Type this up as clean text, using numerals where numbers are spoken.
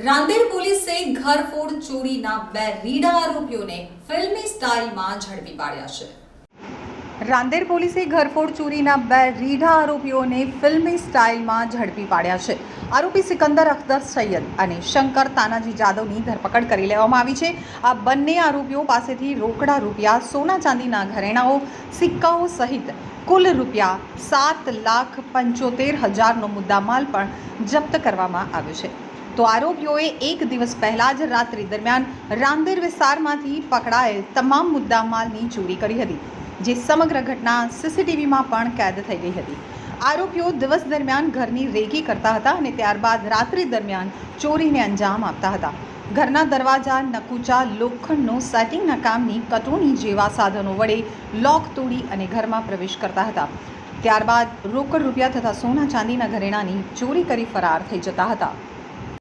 રાંદેર પોલીસે ઘરફોડ ચોરીના બે રીઢા આરોપીઓને ફિલ્મી સ્ટાઇલમાં ઝડપી પાડ્યા છે. રાંદેર પોલીસે ઘરફોડ ચોરીના બે રીઢા આરોપીઓને ફિલ્મી સ્ટાઇલમાં ઝડપી પાડ્યા છે. આરોપી સિકંદર અખ્તર સૈયદ અને શંકર તાનાજી જાદવની ધરપકડ કરી લેવામાં આવી છે. આ બંને આરોપીઓ પાસેથી રોકડા રૂપિયા, સોના ચાંદીના ઘરેણાઓ, સિક્કાઓ સહિત કુલ રૂપિયા 7,75,000નો મુદ્દામાલ પણ જપ્ત કરવામાં આવ્યો છે. તો આરોપીઓએ એક દિવસ પહેલા જ રાત્રિ દરમિયાન રાંદેર વિસ્તારમાંથી પકડાયેલ તમામ મુદ્દામાલની ચોરી કરી હતી, જે સમગ્ર ઘટના સીસીટીવીમાં પણ કેદ થઈ ગઈ હતી. આરોપીઓ દિવસ દરમિયાન ઘરની રેકી કરતા હતા અને ત્યારબાદ રાત્રિ દરમિયાન ચોરીને અંજામ આપતા હતા. ઘરના દરવાજા, નકુચા, લોખંડનો સેટિંગના કામની કટોની જેવા સાધનો વડે લોક તોડી અને ઘરમાં પ્રવેશ કરતા હતા. ત્યારબાદ રોકડ રૂપિયા તથા સોના ચાંદીના ઘરેણાની ચોરી કરી ફરાર થઈ જતા હતા.